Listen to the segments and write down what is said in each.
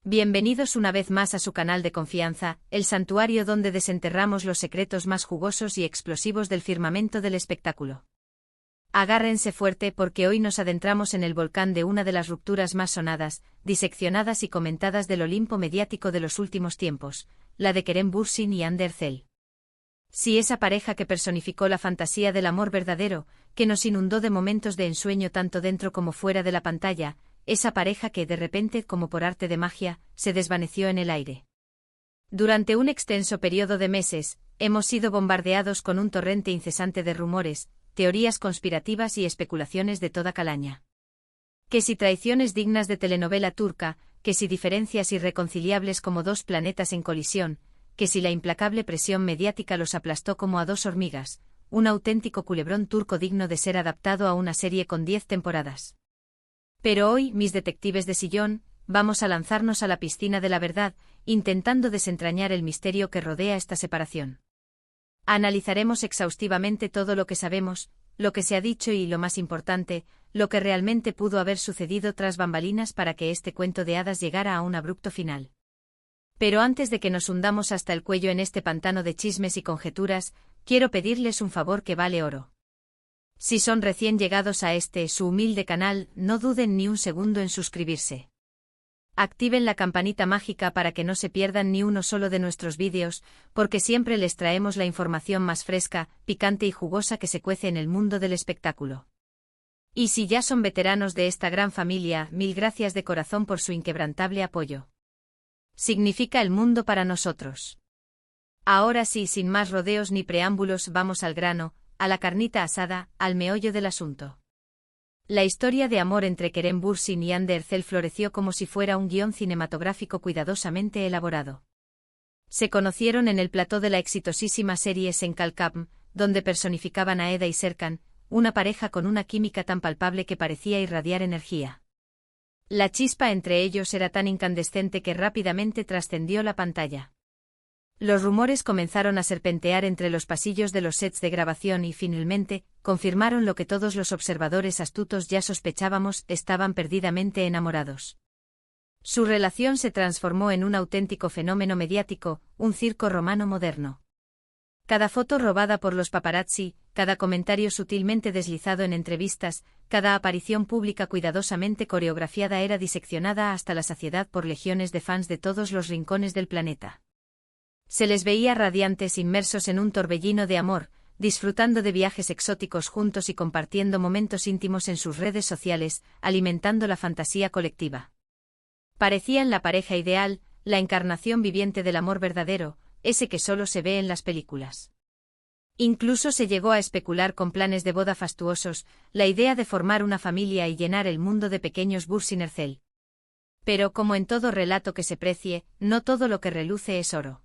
Bienvenidos una vez más a su canal de confianza, el santuario donde desenterramos los secretos más jugosos y explosivos del firmamento del espectáculo. Agárrense fuerte porque hoy nos adentramos en el volcán de una de las rupturas más sonadas, diseccionadas y comentadas del Olimpo mediático de los últimos tiempos, la de Kerem Bürsin y Hande Erçel. Sí, esa pareja que personificó la fantasía del amor verdadero, que nos inundó de momentos de ensueño tanto dentro como fuera de la pantalla, esa pareja que, de repente, como por arte de magia, se desvaneció en el aire. Durante un extenso periodo de meses, hemos sido bombardeados con un torrente incesante de rumores, teorías conspirativas y especulaciones de toda calaña. Que si traiciones dignas de telenovela turca, que si diferencias irreconciliables como dos planetas en colisión, que si la implacable presión mediática los aplastó como a dos hormigas, un auténtico culebrón turco digno de ser adaptado a una serie con 10 temporadas. Pero hoy, mis detectives de sillón, vamos a lanzarnos a la piscina de la verdad, intentando desentrañar el misterio que rodea esta separación. Analizaremos exhaustivamente todo lo que sabemos, lo que se ha dicho y, lo más importante, lo que realmente pudo haber sucedido tras bambalinas para que este cuento de hadas llegara a un abrupto final. Pero antes de que nos hundamos hasta el cuello en este pantano de chismes y conjeturas, quiero pedirles un favor que vale oro. Si son recién llegados a su humilde canal, no duden ni un segundo en suscribirse. Activen la campanita mágica para que no se pierdan ni uno solo de nuestros vídeos, porque siempre les traemos la información más fresca, picante y jugosa que se cuece en el mundo del espectáculo. Y si ya son veteranos de esta gran familia, mil gracias de corazón por su inquebrantable apoyo. Significa el mundo para nosotros. Ahora sí, sin más rodeos ni preámbulos, vamos al grano, a la carnita asada, al meollo del asunto. La historia de amor entre Kerem Bürsin y Hande Erçel floreció como si fuera un guión cinematográfico cuidadosamente elaborado. Se conocieron en el plató de la exitosísima serie Sen Kalkam, donde personificaban a Eda y Serkan, una pareja con una química tan palpable que parecía irradiar energía. La chispa entre ellos era tan incandescente que rápidamente trascendió la pantalla. Los rumores comenzaron a serpentear entre los pasillos de los sets de grabación y finalmente confirmaron lo que todos los observadores astutos ya sospechábamos: estaban perdidamente enamorados. Su relación se transformó en un auténtico fenómeno mediático, un circo romano moderno. Cada foto robada por los paparazzi, cada comentario sutilmente deslizado en entrevistas, cada aparición pública cuidadosamente coreografiada era diseccionada hasta la saciedad por legiones de fans de todos los rincones del planeta. Se les veía radiantes, inmersos en un torbellino de amor, disfrutando de viajes exóticos juntos y compartiendo momentos íntimos en sus redes sociales, alimentando la fantasía colectiva. Parecían la pareja ideal, la encarnación viviente del amor verdadero, ese que solo se ve en las películas. Incluso se llegó a especular con planes de boda fastuosos, la idea de formar una familia y llenar el mundo de pequeños Bürsin Erçel. Pero como en todo relato que se precie, no todo lo que reluce es oro.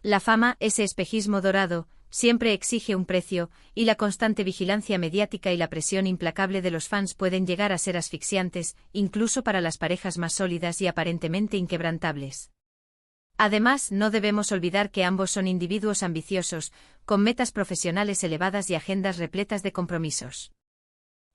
La fama, ese espejismo dorado, siempre exige un precio, y la constante vigilancia mediática y la presión implacable de los fans pueden llegar a ser asfixiantes, incluso para las parejas más sólidas y aparentemente inquebrantables. Además, no debemos olvidar que ambos son individuos ambiciosos, con metas profesionales elevadas y agendas repletas de compromisos.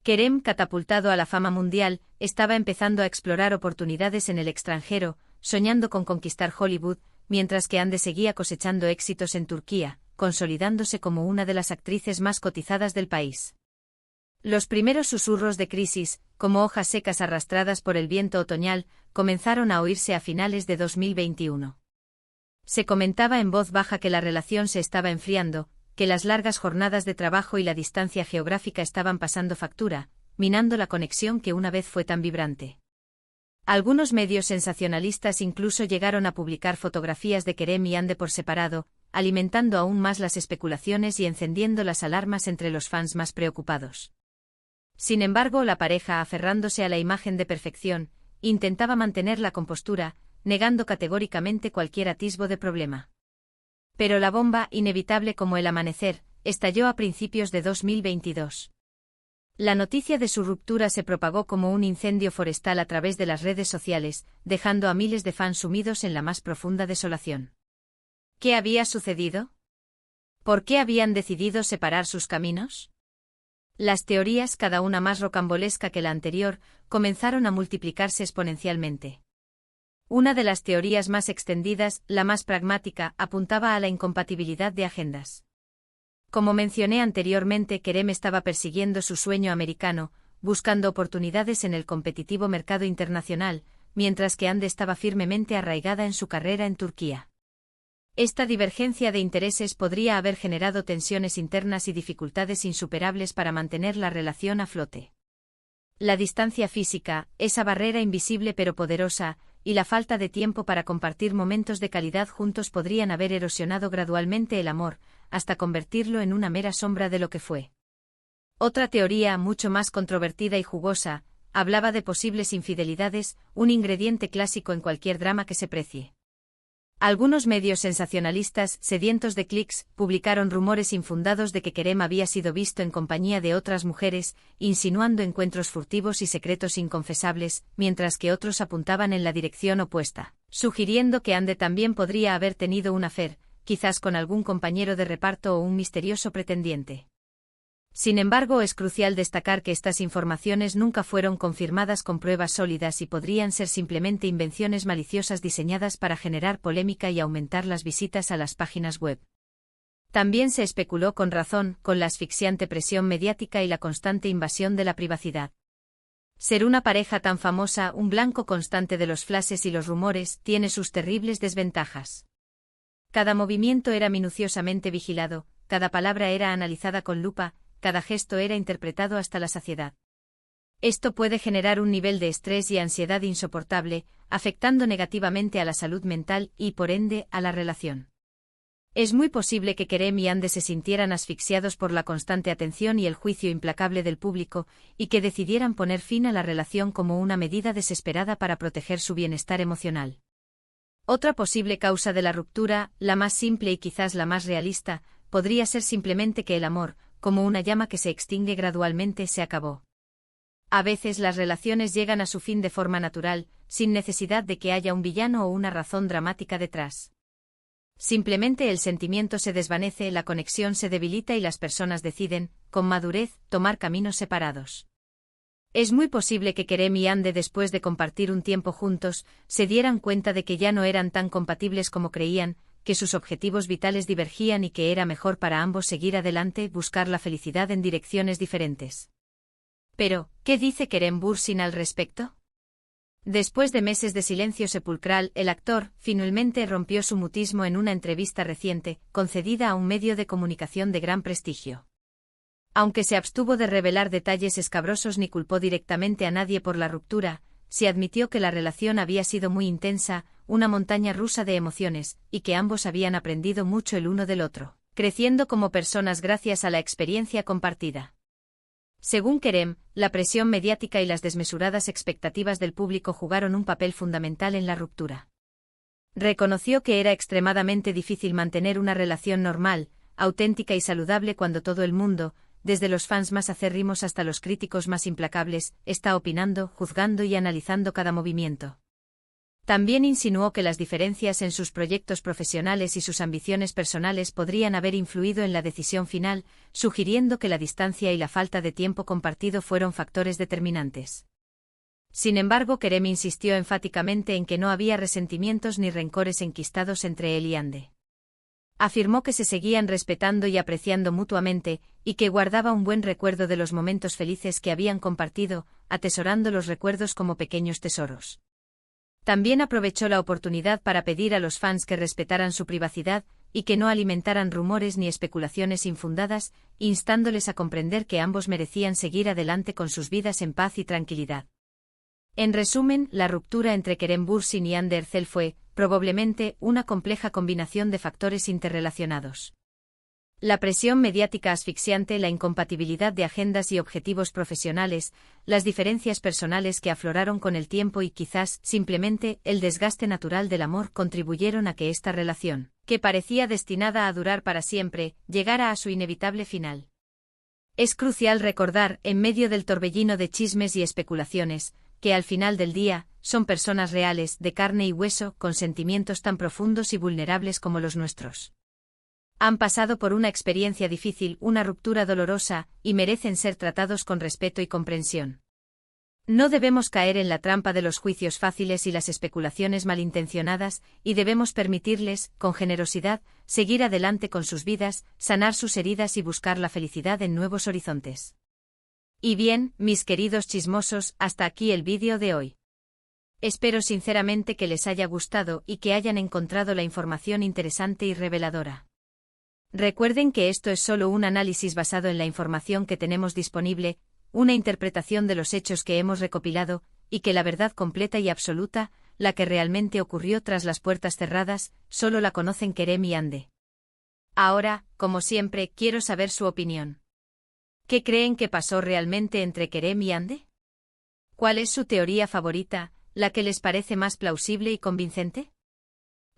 Kerem, catapultado a la fama mundial, estaba empezando a explorar oportunidades en el extranjero, soñando con conquistar Hollywood, mientras que Hande seguía cosechando éxitos en Turquía, consolidándose como una de las actrices más cotizadas del país. Los primeros susurros de crisis, como hojas secas arrastradas por el viento otoñal, comenzaron a oírse a finales de 2021. Se comentaba en voz baja que la relación se estaba enfriando, que las largas jornadas de trabajo y la distancia geográfica estaban pasando factura, minando la conexión que una vez fue tan vibrante. Algunos medios sensacionalistas incluso llegaron a publicar fotografías de Kerem y Hande por separado, alimentando aún más las especulaciones y encendiendo las alarmas entre los fans más preocupados. Sin embargo, la pareja, aferrándose a la imagen de perfección, intentaba mantener la compostura, negando categóricamente cualquier atisbo de problema. Pero la bomba, inevitable como el amanecer, estalló a principios de 2022. La noticia de su ruptura se propagó como un incendio forestal a través de las redes sociales, dejando a miles de fans sumidos en la más profunda desolación. ¿Qué había sucedido? ¿Por qué habían decidido separar sus caminos? Las teorías, cada una más rocambolesca que la anterior, comenzaron a multiplicarse exponencialmente. Una de las teorías más extendidas, la más pragmática, apuntaba a la incompatibilidad de agendas. Como mencioné anteriormente, Kerem estaba persiguiendo su sueño americano, buscando oportunidades en el competitivo mercado internacional, mientras que Hande estaba firmemente arraigada en su carrera en Turquía. Esta divergencia de intereses podría haber generado tensiones internas y dificultades insuperables para mantener la relación a flote. La distancia física, esa barrera invisible pero poderosa, y la falta de tiempo para compartir momentos de calidad juntos podrían haber erosionado gradualmente el amor, hasta convertirlo en una mera sombra de lo que fue. Otra teoría, mucho más controvertida y jugosa, hablaba de posibles infidelidades, un ingrediente clásico en cualquier drama que se precie. Algunos medios sensacionalistas, sedientos de clics, publicaron rumores infundados de que Kerem había sido visto en compañía de otras mujeres, insinuando encuentros furtivos y secretos inconfesables, mientras que otros apuntaban en la dirección opuesta, sugiriendo que Hande también podría haber tenido un affair, quizás con algún compañero de reparto o un misterioso pretendiente. Sin embargo, es crucial destacar que estas informaciones nunca fueron confirmadas con pruebas sólidas y podrían ser simplemente invenciones maliciosas diseñadas para generar polémica y aumentar las visitas a las páginas web. También se especuló con razón, con la asfixiante presión mediática y la constante invasión de la privacidad. Ser una pareja tan famosa, un blanco constante de los flashes y los rumores, tiene sus terribles desventajas. Cada movimiento era minuciosamente vigilado, cada palabra era analizada con lupa, cada gesto era interpretado hasta la saciedad. Esto puede generar un nivel de estrés y ansiedad insoportable, afectando negativamente a la salud mental y, por ende, a la relación. Es muy posible que Kerem y Hande se sintieran asfixiados por la constante atención y el juicio implacable del público, y que decidieran poner fin a la relación como una medida desesperada para proteger su bienestar emocional. Otra posible causa de la ruptura, la más simple y quizás la más realista, podría ser simplemente que el amor, como una llama que se extingue gradualmente, se acabó. A veces las relaciones llegan a su fin de forma natural, sin necesidad de que haya un villano o una razón dramática detrás. Simplemente el sentimiento se desvanece, la conexión se debilita y las personas deciden, con madurez, tomar caminos separados. Es muy posible que Kerem y Hande, después de compartir un tiempo juntos, se dieran cuenta de que ya no eran tan compatibles como creían, que sus objetivos vitales divergían y que era mejor para ambos seguir adelante, buscar la felicidad en direcciones diferentes. Pero, ¿qué dice Kerem Bürsin al respecto? Después de meses de silencio sepulcral, el actor, finalmente rompió su mutismo en una entrevista reciente, concedida a un medio de comunicación de gran prestigio. Aunque se abstuvo de revelar detalles escabrosos ni culpó directamente a nadie por la ruptura, se admitió que la relación había sido muy intensa, una montaña rusa de emociones, y que ambos habían aprendido mucho el uno del otro, creciendo como personas gracias a la experiencia compartida. Según Kerem, la presión mediática y las desmesuradas expectativas del público jugaron un papel fundamental en la ruptura. Reconoció que era extremadamente difícil mantener una relación normal, auténtica y saludable cuando todo el mundo, desde los fans más acérrimos hasta los críticos más implacables, está opinando, juzgando y analizando cada movimiento. También insinuó que las diferencias en sus proyectos profesionales y sus ambiciones personales podrían haber influido en la decisión final, sugiriendo que la distancia y la falta de tiempo compartido fueron factores determinantes. Sin embargo, Kerem insistió enfáticamente en que no había resentimientos ni rencores enquistados entre él y Hande. Afirmó que se seguían respetando y apreciando mutuamente, y que guardaba un buen recuerdo de los momentos felices que habían compartido, atesorando los recuerdos como pequeños tesoros. También aprovechó la oportunidad para pedir a los fans que respetaran su privacidad, y que no alimentaran rumores ni especulaciones infundadas, instándoles a comprender que ambos merecían seguir adelante con sus vidas en paz y tranquilidad. En resumen, la ruptura entre Kerem Bürsin y Hande Erçel fue, probablemente, una compleja combinación de factores interrelacionados. La presión mediática asfixiante, la incompatibilidad de agendas y objetivos profesionales, las diferencias personales que afloraron con el tiempo y quizás, simplemente, el desgaste natural del amor contribuyeron a que esta relación, que parecía destinada a durar para siempre, llegara a su inevitable final. Es crucial recordar, en medio del torbellino de chismes y especulaciones, que al final del día, son personas reales, de carne y hueso, con sentimientos tan profundos y vulnerables como los nuestros. Han pasado por una experiencia difícil, una ruptura dolorosa, y merecen ser tratados con respeto y comprensión. No debemos caer en la trampa de los juicios fáciles y las especulaciones malintencionadas, y debemos permitirles, con generosidad, seguir adelante con sus vidas, sanar sus heridas y buscar la felicidad en nuevos horizontes. Y bien, mis queridos chismosos, hasta aquí el vídeo de hoy. Espero sinceramente que les haya gustado y que hayan encontrado la información interesante y reveladora. Recuerden que esto es solo un análisis basado en la información que tenemos disponible, una interpretación de los hechos que hemos recopilado, y que la verdad completa y absoluta, la que realmente ocurrió tras las puertas cerradas, solo la conocen Kerem y Ande. Ahora, como siempre, quiero saber su opinión. ¿Qué creen que pasó realmente entre Kerem y Ande? ¿Cuál es su teoría favorita, la que les parece más plausible y convincente?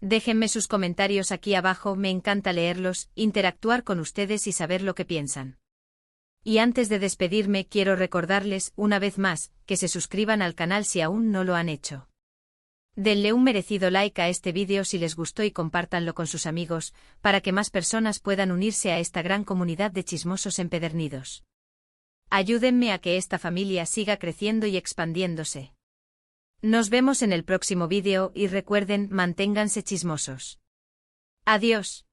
Déjenme sus comentarios aquí abajo, me encanta leerlos, interactuar con ustedes y saber lo que piensan. Y antes de despedirme quiero recordarles, una vez más, que se suscriban al canal si aún no lo han hecho. Denle un merecido like a este vídeo si les gustó y compártanlo con sus amigos, para que más personas puedan unirse a esta gran comunidad de chismosos empedernidos. Ayúdenme a que esta familia siga creciendo y expandiéndose. Nos vemos en el próximo vídeo y recuerden, manténganse chismosos. Adiós.